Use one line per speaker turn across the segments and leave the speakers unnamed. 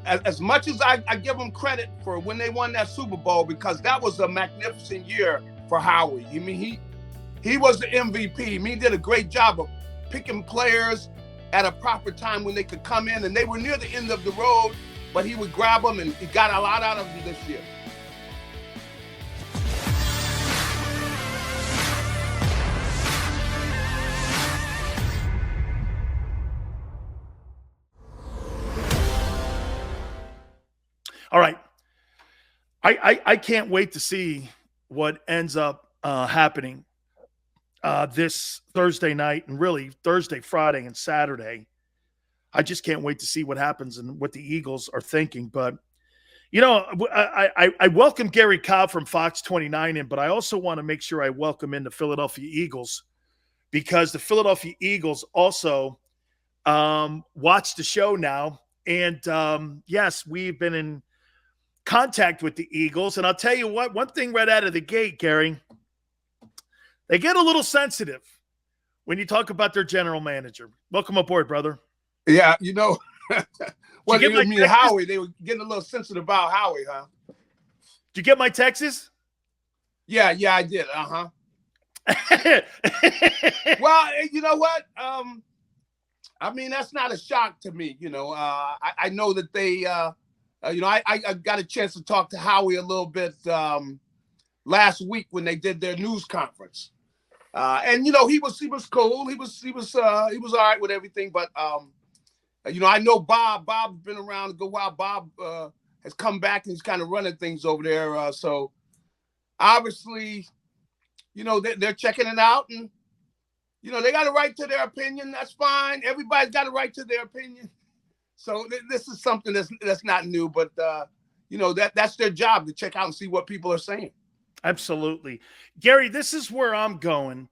as much as I give them credit for when they won that Super Bowl, because that was a magnificent year for Howie. I mean, he was the MVP. I mean, he did a great job of picking players at a proper time when they could come in, and they were near the end of the road, but he would grab them, and he got a lot out of them this year.
All right. I can't wait to see what ends up happening this Thursday night, and really Thursday, Friday, and Saturday. I just can't wait to see what happens and what the Eagles are thinking. But, you know, I welcome Garry Cobb from Fox 29 in, but I also want to make sure I welcome in the Philadelphia Eagles, because the Philadelphia Eagles also watch the show now. And, yes, we've been in contact with the Eagles. And I'll tell you what, one thing right out of the gate, Garry, they get a little sensitive when you talk about their general manager. Welcome aboard, brother.
Yeah, you know,
what do you
mean, Howie? They were getting a little sensitive about Howie, huh?
Did you get my Texas?
Yeah, I did. Well, you know what? I mean, that's not a shock to me. You know, I know that they, you know, I got a chance to talk to Howie a little bit last week when they did their news conference, and you know, he was cool. He was all right with everything, but you know, I know Bob. Bob's been around a good while. Bob has come back and he's kind of running things over there. So obviously, you know, they're checking it out, and you know, they got a right to their opinion. That's fine. Everybody's got a right to their opinion. So this is something that's not new, but you know, that's their job, to check out and see what people are saying.
Absolutely, Garry. This is where I'm going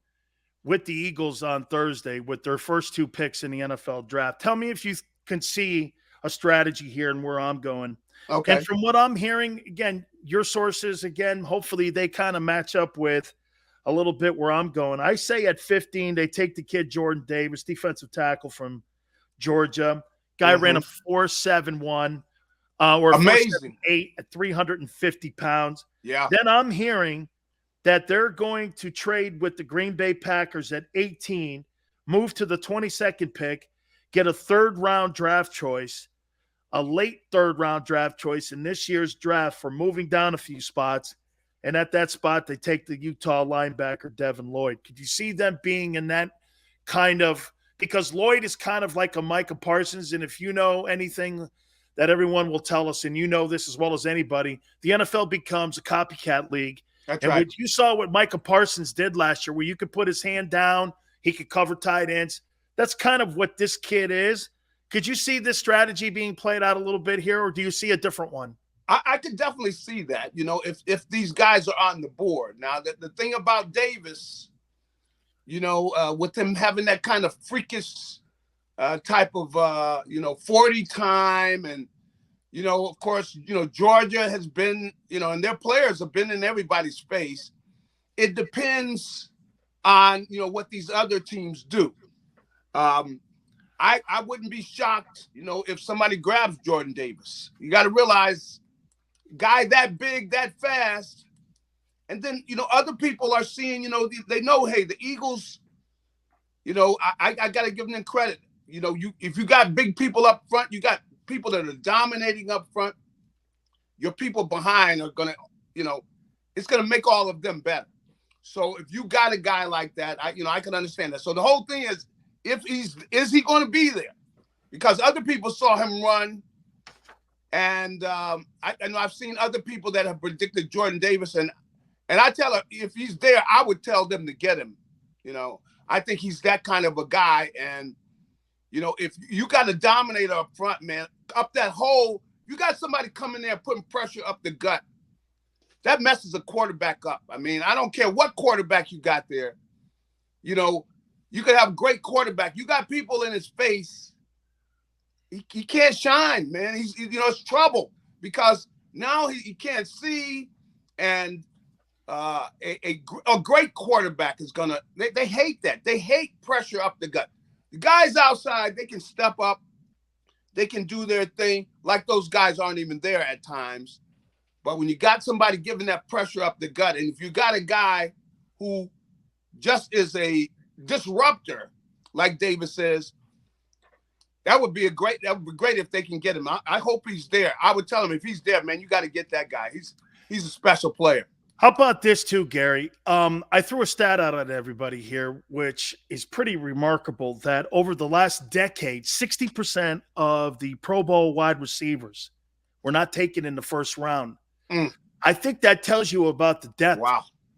with the Eagles on Thursday with their first two picks in the NFL draft. Tell me if you can see a strategy here and where I'm going.
Okay.
And from what I'm hearing, again, your sources, again, hopefully they kind of match up with a little bit where I'm going. I say at 15, they take the kid Jordan Davis, defensive tackle from Georgia. Guy ran a 4.71 or
amazing
4.78 at 350 pounds.
Yeah.
Then I'm hearing that they're going to trade with the Green Bay Packers at 18, move to the 22nd pick, get a third-round draft choice, a late third-round draft choice in this year's draft for moving down a few spots, and at that spot, they take the Utah linebacker Devin Lloyd. Could you see them being in that kind of – because Lloyd is kind of like a Micah Parsons, and if you know anything that everyone will tell us, and you know this as well as anybody, the NFL becomes a copycat league.
That's
and
right.
what you saw what Micah Parsons did last year, where you could put his hand down, he could cover tight ends. That's kind of what this kid is. Could you see this strategy being played out a little bit here, or do you see a different one?
I could definitely see that, you know, if these guys are on the board. Now, the thing about Davis, you know, with him having that kind of freakish type of, you know, 40 time, and, you know, of course, you know, Georgia has been, you know, and their players have been in everybody's face. It depends on, you know, what these other teams do. I wouldn't be shocked, you know, if somebody grabs Jordan Davis. You got to realize, guy that big, that fast, and then, you know, other people are seeing, you know, they know, hey, the Eagles, you know, I got to give them credit. You know, if you got big people up front, you got people that are dominating up front, your people behind are going to, you know, it's going to make all of them better. So if you got a guy like that, I can understand that. So the whole thing is, is he going to be there? Because other people saw him run, and I know I've seen other people that have predicted Jordan Davis, and I tell her, if he's there, I would tell them to get him. You know, I think he's that kind of a guy, and you know, if you got to dominate up front, man, up that hole, you got somebody coming there putting pressure up the gut. That messes a quarterback up. I mean, I don't care what quarterback you got there. You know, you could have a great quarterback. You got people in his face. He can't shine, man. He's, you know, it's trouble because now he can't see, and a great quarterback is gonna. They hate that. They hate pressure up the gut. The guys outside, they can step up, they can do their thing, like those guys aren't even there at times. But when you got somebody giving that pressure up the gut, and if you got a guy who just is a disruptor, like Davis says, that would be great if they can get him. I hope he's there. I would tell him, if he's there, man, you got to get that guy. He's a special player.
How about this too, Gary? I threw a stat out at everybody here, which is pretty remarkable, that over the last decade, 60% of the Pro Bowl wide receivers were not taken in the first round. I think that tells you about the depth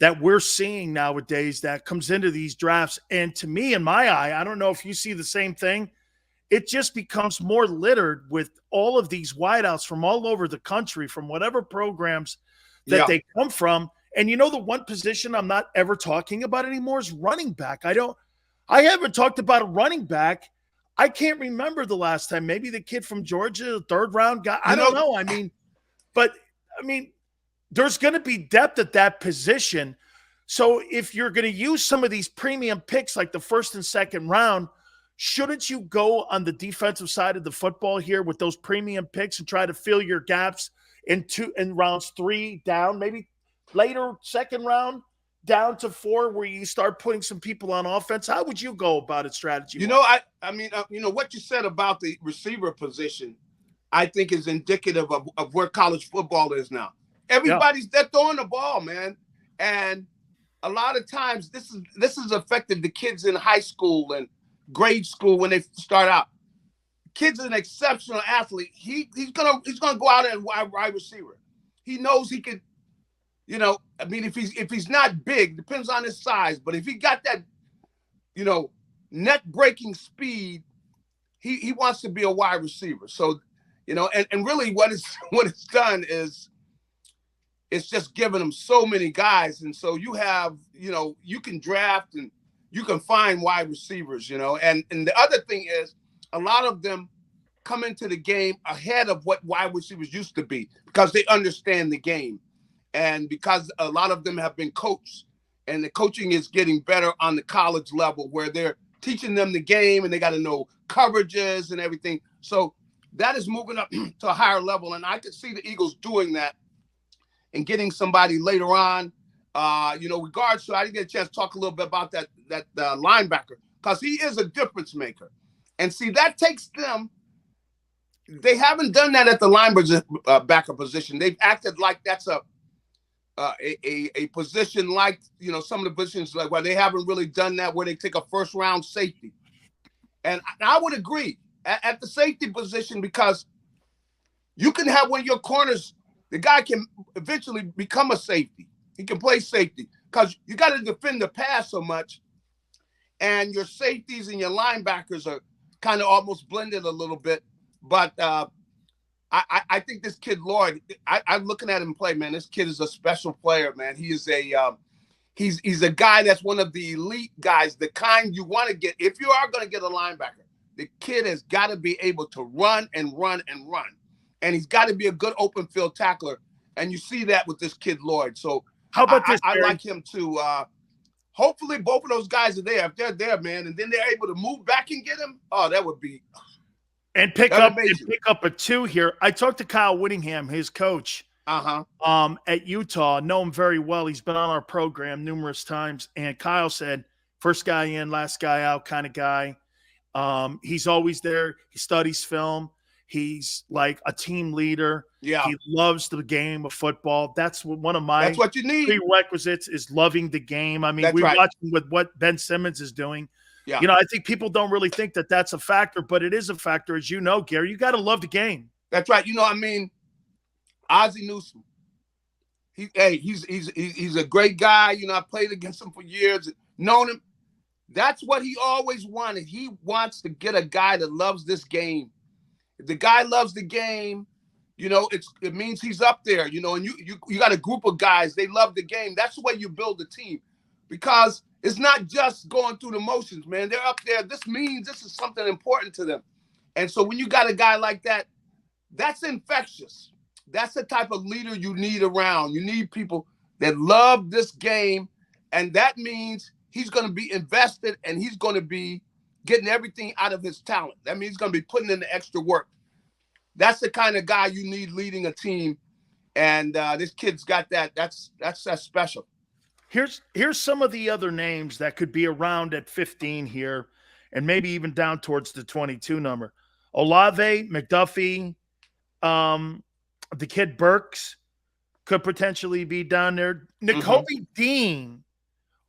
that we're seeing nowadays that comes into these drafts. And to me, in my eye, I don't know if you see the same thing, it just becomes more littered with all of these wideouts from all over the country, from whatever programs that they come from. And you know, the one position I'm not ever talking about anymore is running back. I haven't talked about a running back. I can't remember the last time. Maybe the kid from Georgia, the third round guy. I don't know. But there's going to be depth at that position. So if you're going to use some of these premium picks like the first and second round, shouldn't you go on the defensive side of the football here with those premium picks and try to fill your gaps in rounds 3 down, maybe later second round down to 4, where you start putting some people on offense? How would you go about it strategy?
You know, what you said about the receiver position, I think is indicative of where college football is now. Everybody's they're throwing the ball, man. And a lot of times this is affected the kids in high school and grade school when they start out. Kid's an exceptional athlete. He's gonna go out and wide receiver. He knows he could, if he's not big, depends on his size, but if he got that, net breaking speed, he wants to be a wide receiver. So, and really what it's done is it's just given them so many guys. And so you have, you can draft and you can find wide receivers, and the other thing is a lot of them come into the game ahead of what wide receivers used to be because they understand the game. And because a lot of them have been coached, and the coaching is getting better on the college level where they're teaching them the game and they got to know coverages and everything. So that is moving up to a higher level. And I could see the Eagles doing that and getting somebody later on. Regards to, I didn't get a chance to talk a little bit about that linebacker, because he is a difference maker. And see, that takes them. They haven't done that at the linebacker position. They've acted like that's a position like, some of the positions like where they haven't really done that, where they take a first round safety. And I would agree at the safety position, because you can have one of your corners, the guy can eventually become a safety. He can play safety because you got to defend the pass so much. And your safeties and your linebackers are kind of almost blended a little bit. But I think this kid, Lloyd, I'm looking at him play, man. This kid is a special player, man. He is he's a guy that's one of the elite guys, the kind you want to get. If you are going to get a linebacker, the kid has got to be able to run and run and run. And he's got to be a good open field tackler. And you see that with this kid, Lloyd. So
how about this?
I like him too. Hopefully both of those guys are there. If they're there, man, and then they're able to move back and get him, that would be
and pick up a 2 here. I talked to Kyle Whittingham, his coach, at Utah. Know him very well. He's been on our program numerous times. And Kyle said, first guy in, last guy out kind of guy. He's always there. He studies film. He's like a team leader.
Yeah.
He loves the game of football. That's one of my
what you need.
Prerequisites is loving the game. I mean, we're watching with what Ben Simmons is doing.
Yeah.
I think people don't really think that that's a factor, but it is a factor. As you know, Gary, you got to love the game.
That's right. Ozzie Newsome. He's a great guy. I played against him for years, known him. That's what he always wanted. He wants to get a guy that loves this game. If the guy loves the game, it means he's up there, and you got a group of guys, they love the game. That's the way you build a team, because it's not just going through the motions, man. They're up there. This means this is something important to them. And so when you got a guy like that, that's infectious. That's the type of leader you need around. You need people that love this game, and that means he's going to be invested and he's going to be getting everything out of his talent. That means he's going to be putting in the extra work. that's the kind of guy you need leading a team. And this kid's got that. That's special.
Here's some of the other names that could be around at 15 here, and maybe even down towards the 22 number. Olave, McDuffie, the kid Burks could potentially be down there. Nakobe Dean,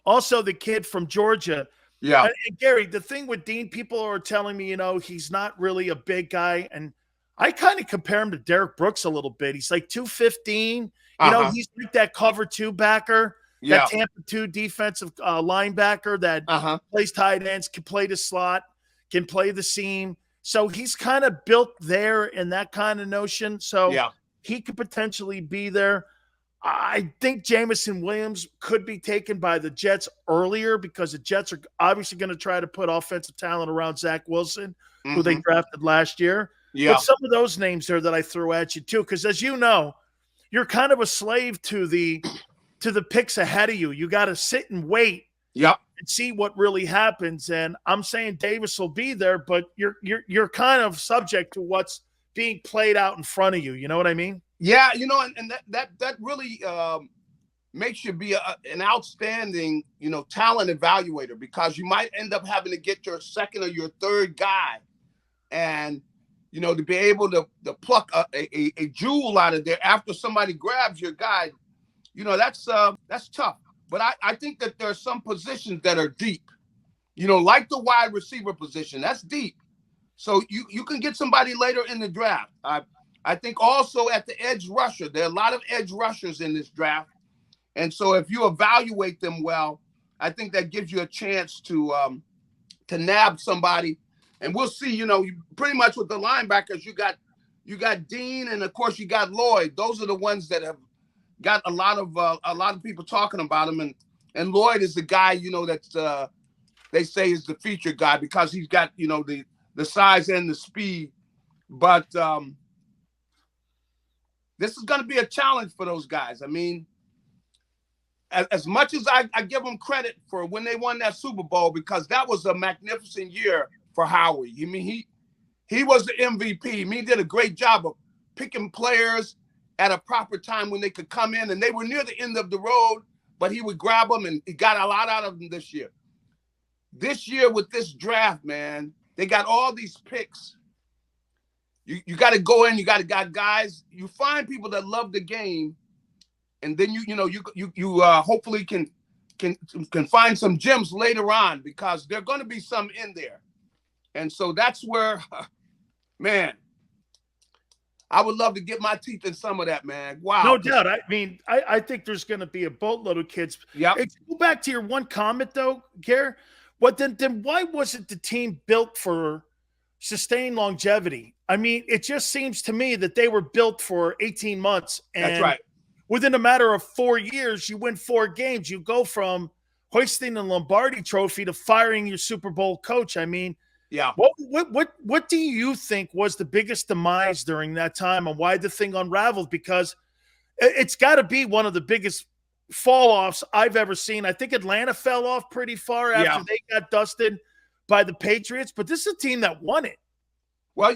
also the kid from Georgia.
Yeah.
And Gary, the thing with Dean, people are telling me, he's not really a big guy. And I kind of compare him to Derek Brooks a little bit. He's like 215. He's like that cover two backer, that Tampa 2 defensive linebacker that plays tight ends, can play the slot, can play the seam. So he's kind of built there in that kind of notion. So he could potentially be there. I think Jameson Williams could be taken by the Jets earlier because the Jets are obviously going to try to put offensive talent around Zach Wilson, who they drafted last year. Yeah. But some of those names there that I threw at you too, because as you know, you're kind of a slave to the picks ahead of you. You got to sit and wait and see what really happens. And I'm saying Davis will be there, but you're kind of subject to what's being played out in front of you. You know what I mean?
Yeah, and that really makes you be an outstanding, talent evaluator, because you might end up having to get your second or your third guy, and to be able to pluck a jewel out of there after somebody grabs your guy, that's tough. But I think that there are some positions that are deep, like the wide receiver position. That's deep. So you can get somebody later in the draft. I think also at the edge rusher, there are a lot of edge rushers in this draft. And so if you evaluate them well, I think that gives you a chance to nab somebody. And we'll see, pretty much with the linebackers, you got Dean, and of course you got Lloyd. Those are the ones that have got a lot of people talking about him. And Lloyd is the guy, that's they say is the featured guy because he's got, the size and the speed. But this is going to be a challenge for those guys. I mean, as much as I give them credit for when they won that Super Bowl, because that was a magnificent year for Howie. I mean, he was the MVP. I mean, he did a great job of picking players at a proper time when they could come in, and they were near the end of the road, but he would grab them, and he got a lot out of them this year. This year with this draft, man, they got all these picks. You got to go in. You got guys. You find people that love the game, and then you hopefully can find some gems later on, because there are going to be some in there, and so that's where, man, I would love to get my teeth in some of that, man. Wow,
no doubt. I mean, I think there's going to be a boatload of kids.
Yeah.
Go back to your one comment though, Gary. What then? Why wasn't the team built for sustained longevity? I mean, it just seems to me that they were built for 18 months. And
that's right.
Within a matter of 4 years, you win 4 games. You go from hoisting the Lombardi trophy to firing your Super Bowl coach. I mean,
yeah.
What do you think was the biggest demise during that time, and why the thing unraveled? Because it's got to be one of the biggest fall-offs I've ever seen. I think Atlanta fell off pretty far after they got dusted by the Patriots, but this is a team that won it.
Well,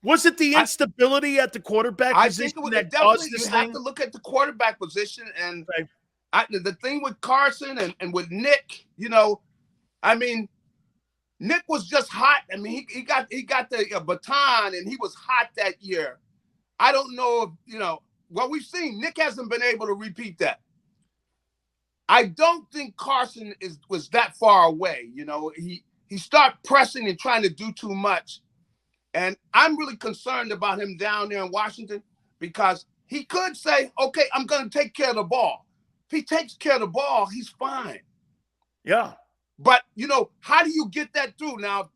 was it the instability at the quarterback position that caused this thing?
You have to look at the quarterback position, and the thing with Carson and with Nick, I mean, Nick was just hot. I mean, he got the baton, and he was hot that year. I don't know if, what we've seen, Nick hasn't been able to repeat that. I don't think Carson was that far away. He started pressing and trying to do too much. And I'm really concerned about him down there in Washington, because he could say, okay, I'm going to take care of the ball. If he takes care of the ball, he's fine.
Yeah.
But, how do you get that through? Now,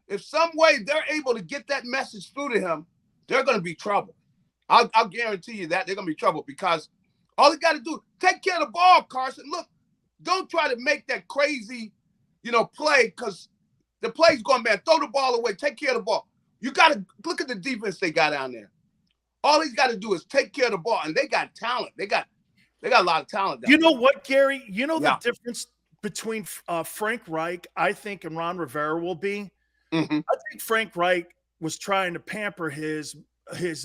if some way they're able to get that message through to him, they're going to be trouble. I'll guarantee you that they're going to be trouble, because all they got to do, take care of the ball, Carson. Look, don't try to make that crazy, play, because the play's going, man, throw the ball away, take care of the ball. You got to look at the defense they got down there. All he's got to do is take care of the ball, and they got talent. They got a lot of talent down there.
What, Gary? The difference between Frank Reich, I think, and Ron Rivera will be?
Mm-hmm.
I think Frank Reich was trying to pamper his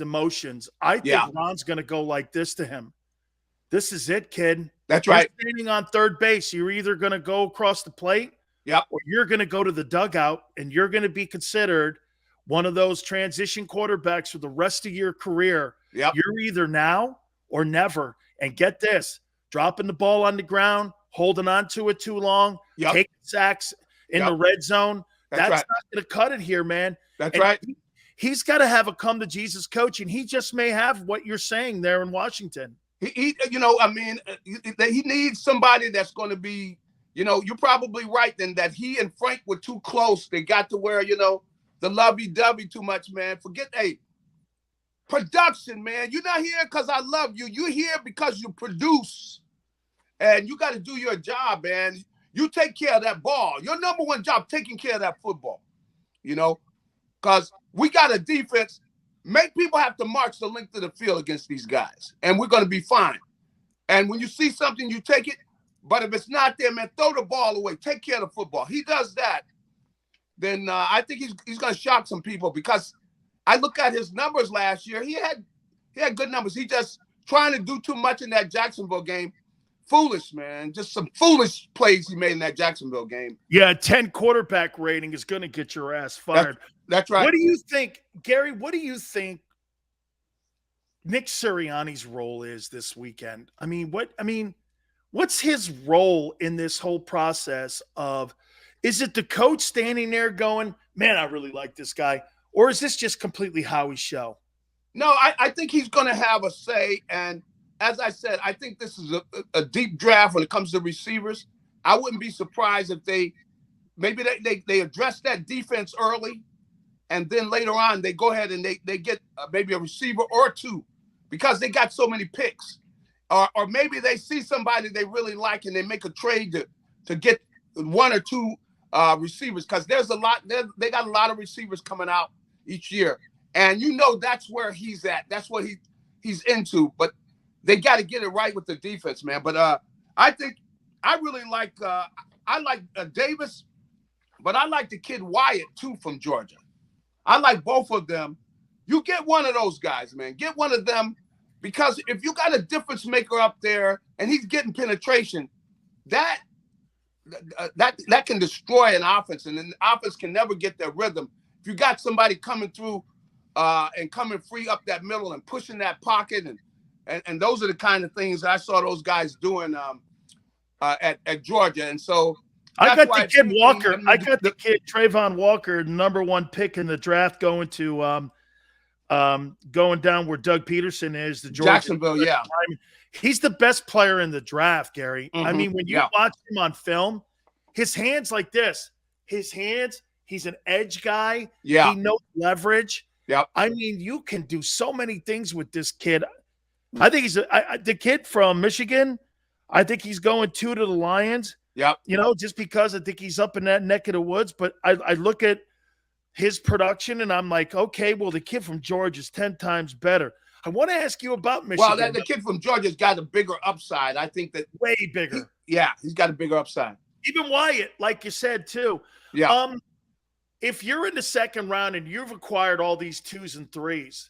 emotions. I think
Yeah.
Ron's going to go like this to him. This is it, kid.
That's right.
You're standing on third base. You're either going to go across the plate,
Yep.
or you're going to go to the dugout, and you're going to be considered one of those transition quarterbacks for the rest of your career.
Yep.
You're either now or never. And get this, dropping the ball on the ground, holding on to it too long,
Yep.
taking sacks in the red zone. That's
right.
not going to cut it here, man.
That's
and
right.
He's got to have a come to Jesus coach, and he just may have what you're saying there in Washington.
He he needs somebody that's going to be, you're probably right then that he and Frank were too close. They got to where, the lovey-dovey too much, man. Forget, production, man. You're not here because I love you. You're here because you produce. And you got to do your job, man. You take care of that ball. Your number one job, taking care of that football, because we got a defense. Make people have to march the length of the field against these guys, and we're going to be fine. And when you see something, you take it. But if it's not there, man, throw the ball away. Take care of the football. He does that, then I think he's going to shock some people, because I look at his numbers last year. He had good numbers. He just trying to do too much in that Jacksonville game. Foolish, man. Just some foolish plays he made in that Jacksonville game.
Yeah, 10 quarterback rating is going to get your ass fired.
That's right.
What do you think, Gary? What do you think Nick Sirianni's role is this weekend? What's his role in this whole process of, is it the coach standing there going, man, I really like this guy? Or is this just completely Howie's show?
No, I think he's going to have a say. And as I said, I think this is a deep draft when it comes to receivers. I wouldn't be surprised if they address that defense early, and then later on they go ahead and they get maybe a receiver or two, because they got so many picks. Or maybe they see somebody they really like and they make a trade to get one or two receivers, because there's a lot. They got a lot of receivers coming out each year, and that's where he's at. That's what he's into. But they got to get it right with the defense, man. But I think I really like Davis, but I like the kid Wyatt too from Georgia. I like both of them. You get one of those guys, man. Get one of them, because if you got a difference maker up there and he's getting penetration, that can destroy an offense, and the offense can never get their rhythm. If you got somebody coming through and coming free up that middle and pushing that pocket, and those are the kind of things I saw those guys doing at Georgia. And so
I got the kid Walker. I got the kid Trayvon Walker, number one pick in the draft, going to going down where Doug Peterson is, the Georgia
Jacksonville. Yeah,
he's the best player in the draft, Gary.
Mm-hmm.
When you watch him on film, his hands like this. His hands. He's an edge guy.
Yeah,
he knows leverage.
Yeah,
you can do so many things with this kid. I think he's the kid from Michigan. I think he's going to the Lions.
Yeah,
just because I think he's up in that neck of the woods. But I look at his production and I'm like, okay, well, the kid from Georgia is 10 times better. I want to ask you about Michigan.
Well, the kid from Georgia's got a bigger upside. I think that
way bigger.
He's got a bigger upside.
Even Wyatt, like you said too.
Yeah.
If you're in the second round and you've acquired all these 2s and 3s,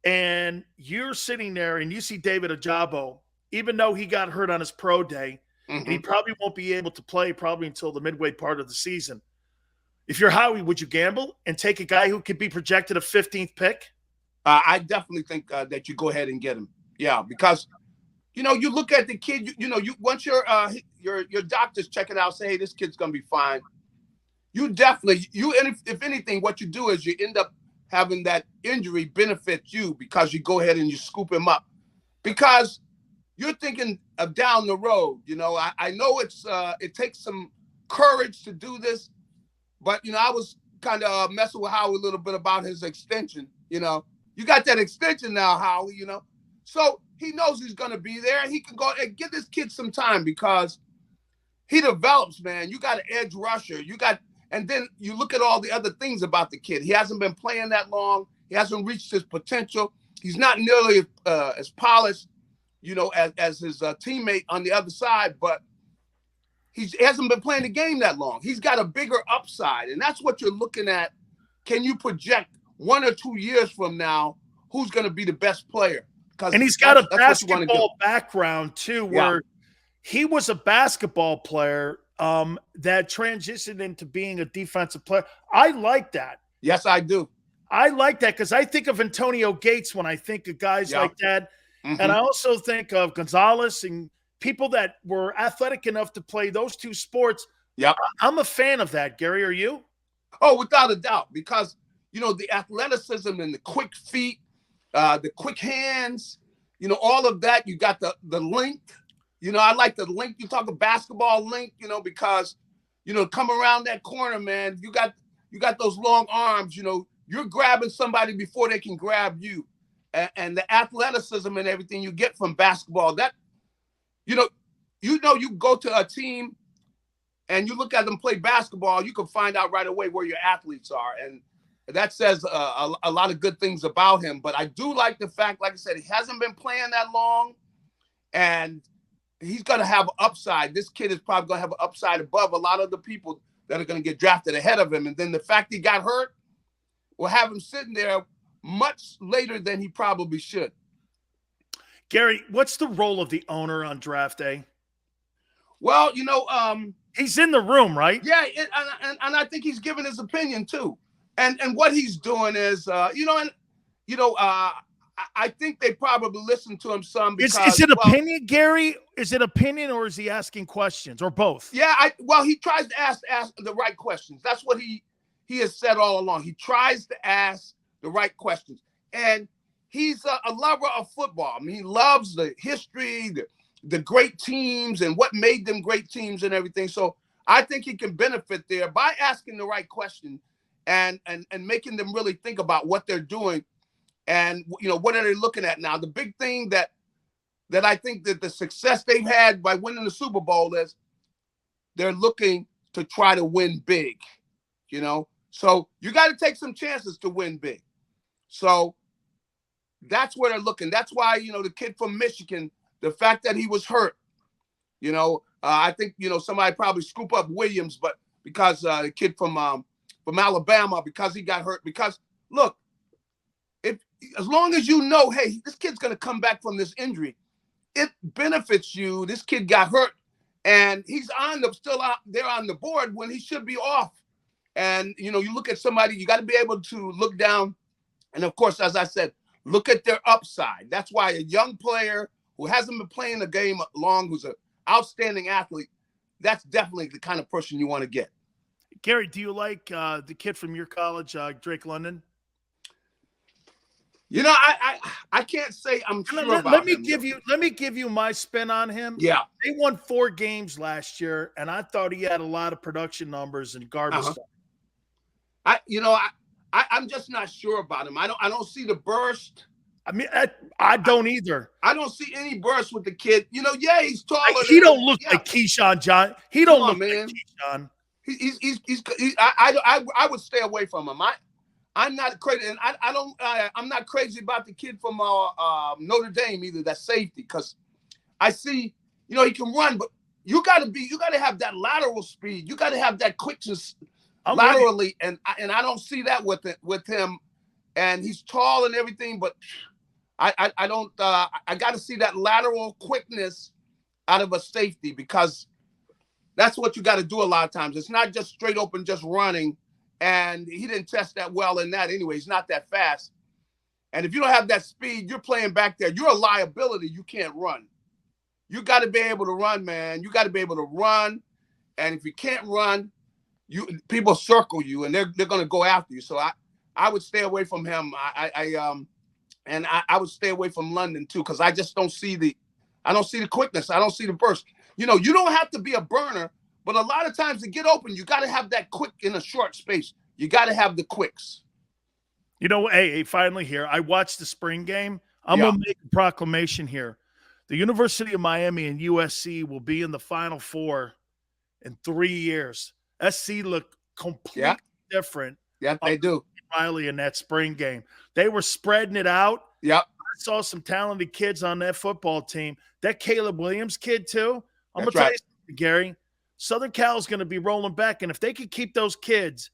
and you're sitting there and you see David Ojabo, even though he got hurt on his pro day, and he probably won't be able to play probably until the midway part of the season. If you're Howie, would you gamble and take a guy who could be projected a 15th pick?
I definitely think that you go ahead and get him. Yeah, because you look at the kid. You once your doctors check it out, say, hey, this kid's gonna be fine. If anything, what you do is you end up having that injury benefit you, because you go ahead and you scoop him up, because you're thinking of down the road. I know it takes some courage to do this, but I was kind of messing with Howie a little bit about his extension. You got that extension now, Howie. So he knows he's going to be there. He can go and give this kid some time, because he develops, man. You got an edge rusher. And then you look at all the other things about the kid. He hasn't been playing that long. He hasn't reached his potential. He's not nearly as polished, as his teammate on the other side, but he hasn't been playing the game that long. He's got a bigger upside, and that's what you're looking at. Can you project 1 or 2 years from now, who's going to be the best player.
And he's got a basketball background, too, where he was a basketball player that transitioned into being a defensive player. I like that.
Yes, I do.
I like that because I think of Antonio Gates when I think of guys like that. And I also think of Gonzalez and people that were athletic enough to play those two sports.
Yeah,
I'm a fan of that. Gary, are you?
Oh, without a doubt, because, the athleticism and the quick feet, the quick hands, all of that. You got the length. I like the length. You talk of basketball length, because, come around that corner, man, you got those long arms, you're grabbing somebody before they can grab you. And the athleticism and everything you get from basketball, that, you go to a team and you look at them play basketball, you can find out right away where your athletes are. And that says a lot of good things about him. But I do like the fact, like I said, he hasn't been playing that long, and he's going to have an upside. This kid is probably going to have an upside above a lot of the people that are going to get drafted ahead of him. And then the fact he got hurt will have him sitting there much later than he probably should.
Gary, what's the role of the owner on draft day?
Well,
he's in the room, right?
Yeah, and I think he's giving his opinion too. And what he's doing is, I think they probably listen to him some. Because,
is it opinion, Gary? Is it opinion, or is he asking questions, or both?
Yeah, he tries to ask the right questions. That's what he has said all along. He tries to ask the right questions, and he's a lover of football. I mean, he loves the history, the great teams, and what made them great teams and everything. So I think he can benefit there by asking the right question and making them really think about what they're doing and, what are they looking at now. The big thing that I think that the success they've had by winning the Super Bowl is they're looking to try to win big, So you got to take some chances to win big. So that's where they're looking. That's why, the kid from Michigan, the fact that he was hurt, I think, somebody probably scoop up Williams, but because the kid from Alabama, because he got hurt. Because, look, as long as hey, this kid's going to come back from this injury, it benefits you. This kid got hurt, and he's still out there on the board when he should be off. And, you look at somebody, you got to be able to look down. And, of course, as I said, look at their upside. That's why a young player who hasn't been playing the game long, who's an outstanding athlete, that's definitely the kind of person you want to get.
Gary, do you like the kid from your college, Drake London?
I can't say I'm sure about
let me
him.
give you my spin on him.
Yeah.
They won 4 games last year, and I thought he had a lot of production numbers and garbage time.
I'm just not sure about him. I don't see the burst.
I mean, I don't either.
I don't see any burst with the kid. He's taller.
He don't look like Keyshawn John. He don't look like Keyshawn.
I would stay away from him. I'm not crazy, and I'm not crazy about the kid from Notre Dame either. That safety, because I see, he can run, but you got to have that lateral speed. You got to have that quickness laterally, and I don't see that with him. And he's tall and everything, but I don't. I got to see that lateral quickness out of a safety, because that's what you got to do a lot of times. It's not just straight open, just running. And he didn't test that well in that anyway. He's not that fast. And if you don't have that speed, you're playing back there. You're a liability. You can't run. You got to be able to run, man. You got to be able to run. And if you can't run, people circle you, and they're going to go after you. So I would stay away from him. I would stay away from London too, because I just don't see the quickness. I don't see the burst. You don't have to be a burner. But a lot of times to get open, you got to have that quick in a short space. You got to have the quicks.
Hey, finally here. I watched the spring game. I'm going to make a proclamation here. The University of Miami and USC will be in the Final Four in 3 years. SC looked completely different.
Yeah, they do.
Riley in that spring game. They were spreading it out.
Yep.
I saw some talented kids on that football team. That Caleb Williams kid, too. I'm going to tell you something, Gary. Southern Cal is going to be rolling back, and if they could keep those kids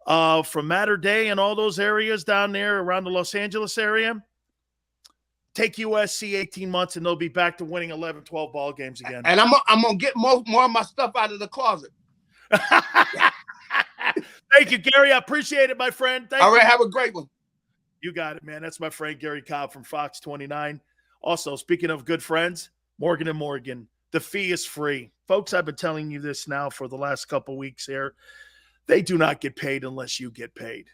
from Mater Dei and all those areas down there around the Los Angeles area. Take USC 18 months and they'll be back to winning 11, 12 ball games again.
And I'm going to get more of my stuff out of the closet.
Thank you, Gary. I appreciate it, my friend. Thank
All right,
you.
have a great one.
You got it, man. That's my friend Garry Cobb from Fox 29. Also, speaking of good friends, Morgan & Morgan. The fee is free. Folks, I've been telling you this now for the last couple of weeks here. They do not get paid unless you get paid.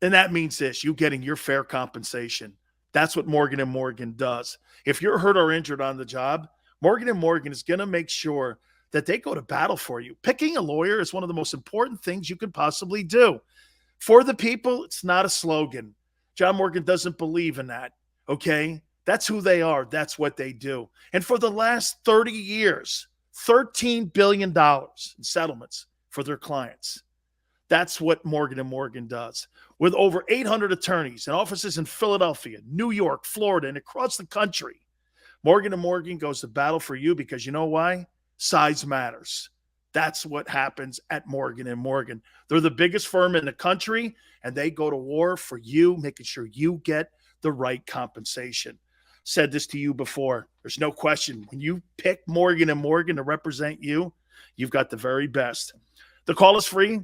And that means this, you getting your fair compensation. That's what Morgan & Morgan does. If you're hurt or injured on the job, Morgan & Morgan is going to make sure that they go to battle for you. Picking a lawyer is one of the most important things you could possibly do. For the people, it's not a slogan. John Morgan doesn't believe in that, okay? That's who they are. That's what they do. And for the last 30 years, $13 billion in settlements for their clients. That's what Morgan & Morgan does. With over 800 attorneys and offices in Philadelphia, New York, Florida, and across the country, Morgan & Morgan goes to battle for you because you know why? Size matters. That's what happens at Morgan & Morgan. They're the biggest firm in the country, and they go to war for you, making sure you get the right compensation. Said this to you before. There's no question. When you pick Morgan & Morgan to represent you, you've got the very best. The call is free.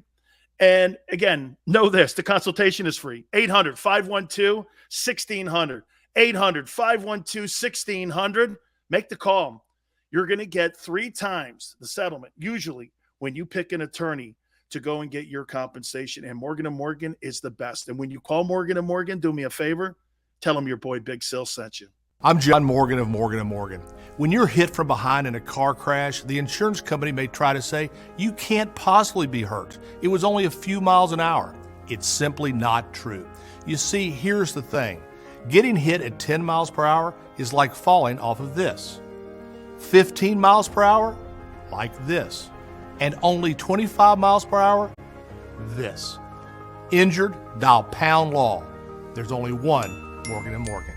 And again, know this, the consultation is free. 800-512-1600. 800-512-1600. Make the call. You're going to get 3 times the settlement, usually, when you pick an attorney to go and get your compensation. And Morgan & Morgan is the best. And when you call Morgan & Morgan, do me a favor, tell them your boy Big Sil sent you.
I'm John Morgan of Morgan & Morgan. When you're hit from behind in a car crash, the insurance company may try to say, you can't possibly be hurt. It was only a few miles an hour. It's simply not true. You see, here's the thing. Getting hit at 10 miles per hour is like falling off of this. 15 miles per hour, like this. And only 25 miles per hour, this. Injured, dial pound law. There's only one Morgan & Morgan.